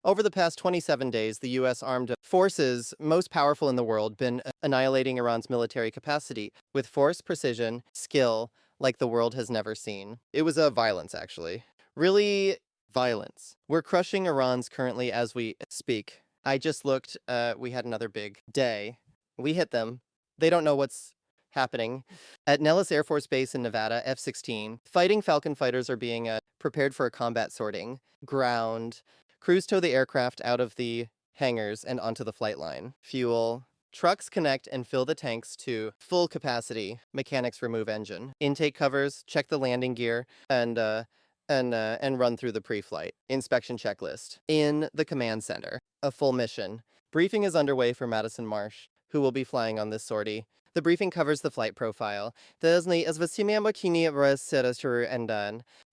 Over the past 27 days, the U.S. armed forces, most powerful in the world, been annihilating Iran's military capacity with force, precision, skill, like the world has never seen. It was a violence, actually. Really, violence. We're crushing Iran's currently as we speak. I just looked, we had another big day. We hit them. They don't know what's happening. At Nellis Air Force Base in Nevada, F-16, fighting Falcon fighters are being prepared for a combat sorting. Ground. Crews tow the aircraft out of the hangars and onto the flight line. Fuel. Trucks connect and fill the tanks to full capacity. Mechanics remove engine. Intake covers, check the landing gear, and run through the pre-flight inspection checklist. In the command center, a full mission. Briefing is underway for Madison Marsh, who will be flying on this sortie. The briefing covers the flight profile.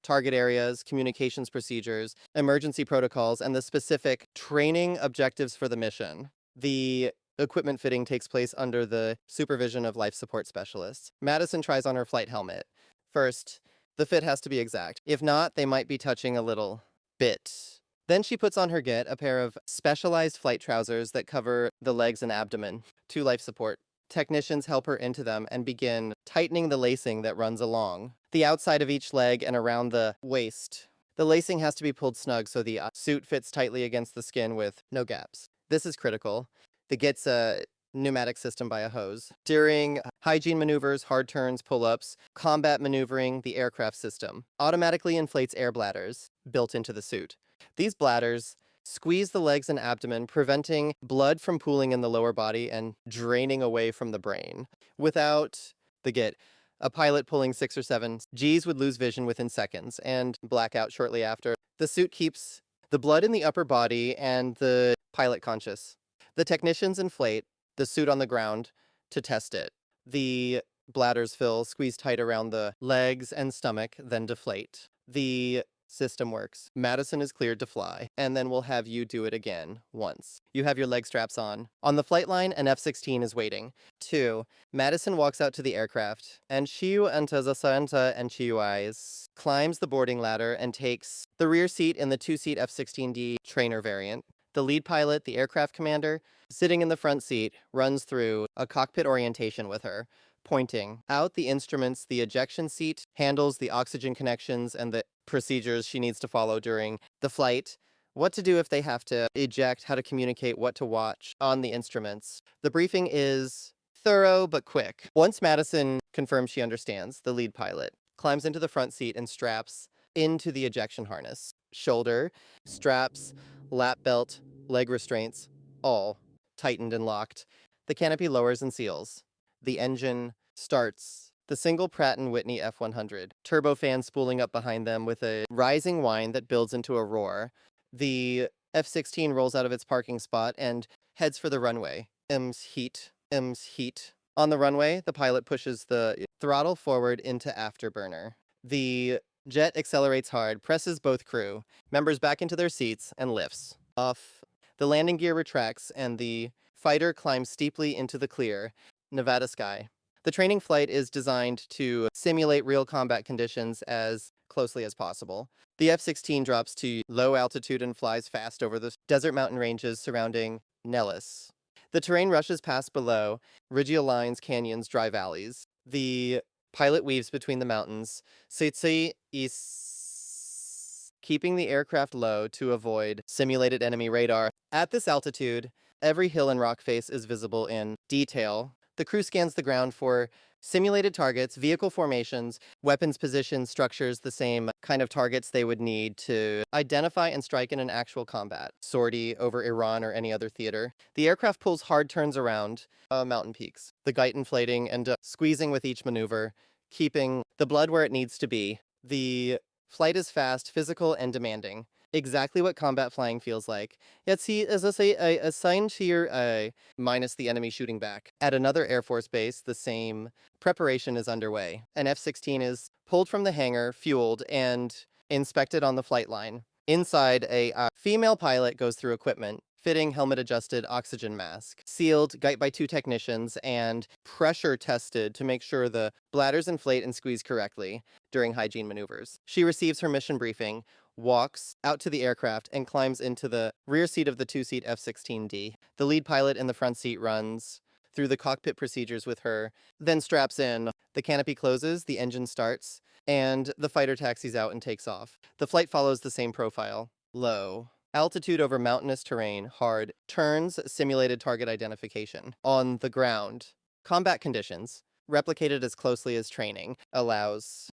Target areas, communications procedures, emergency protocols, and the specific training objectives for the mission. The equipment fitting takes place under the supervision of life support specialists. Madison tries on her flight helmet. First, the fit has to be exact. If not, they might be touching a little bit. Then she puts on her get, a pair of specialized flight trousers that cover the legs and abdomen. 2 life support technicians help her into them and begin tightening the lacing that runs along the outside of each leg and around the waist. The lacing has to be pulled snug so the suit fits tightly against the skin with no gaps. This is critical. The get's a pneumatic system by a hose. During hygiene maneuvers, hard turns, pull-ups, combat maneuvering, the aircraft system automatically inflates air bladders built into the suit. These bladders squeeze the legs and abdomen, preventing blood from pooling in the lower body and draining away from the brain. Without the get, a pilot pulling 6 or 7 Gs would lose vision within seconds and black out shortly after. The suit keeps the blood in the upper body and the pilot conscious. The technicians inflate the suit on the ground to test it. The bladders fill, squeeze tight around the legs and stomach, then deflate. The system works. Madison is cleared to fly, and then we'll have you do it again once. You have your leg straps on. On the flight line, an F-16 is waiting. 2. Madison walks out to the aircraft, and Chiu enters Asanta and Chiu eyes, climbs the boarding ladder, and takes the rear seat in the 2-seat F-16D trainer variant. The lead pilot, the aircraft commander, sitting in the front seat, runs through a cockpit orientation with her, pointing out the instruments, the ejection seat, handles the oxygen connections, and the procedures she needs to follow during the flight, what to do if they have to eject, how to communicate, what to watch on the instruments. The briefing is thorough but quick. Once Madison confirms she understands, the lead pilot climbs into the front seat and straps into the ejection harness. Shoulder, straps, lap belt, leg restraints, all tightened and locked. The canopy lowers and seals. The engine starts. The single Pratt & Whitney F-100. Turbofan spooling up behind them with a rising whine that builds into a roar. The F-16 rolls out of its parking spot and heads for the runway. M's heat. On the runway, the pilot pushes the throttle forward into afterburner. The jet accelerates hard, presses both crew members back into their seats, and lifts off. The landing gear retracts, and the fighter climbs steeply into the clear Nevada sky. The training flight is designed to simulate real combat conditions as closely as possible. The F-16 drops to low altitude and flies fast over the desert mountain ranges surrounding Nellis. The terrain rushes past below, ridgy lines, canyons, dry valleys. The pilot weaves between the mountains, keeping the aircraft low to avoid simulated enemy radar. At this altitude, every hill and rock face is visible in detail. The crew scans the ground for simulated targets, vehicle formations, weapons positions, structures, the same kind of targets they would need to identify and strike in an actual combat sortie over Iran or any other theater. The aircraft pulls hard turns around mountain peaks, the guyt inflating and squeezing with each maneuver, keeping the blood where it needs to be. The flight is fast, physical, and demanding. Exactly what combat flying feels like. Yet see, as I say, assigned here, minus the enemy shooting back. At another Air Force base, the same preparation is underway. An F-16 is pulled from the hangar, fueled, and inspected on the flight line. Inside, a female pilot goes through equipment, fitting helmet-adjusted oxygen mask, sealed, guyt by 2 technicians, and pressure tested to make sure the bladders inflate and squeeze correctly during hygiene maneuvers. She receives her mission briefing, walks out to the aircraft and climbs into the rear seat of the two-seat F-16D. The lead pilot in the front seat runs through the cockpit procedures with her, then straps in. The canopy closes, the engine starts, and the fighter taxis out and takes off. The flight follows the same profile. Low. Altitude over mountainous terrain, hard. Turns, simulated target identification. On the ground. Combat conditions, replicated as closely as training, allows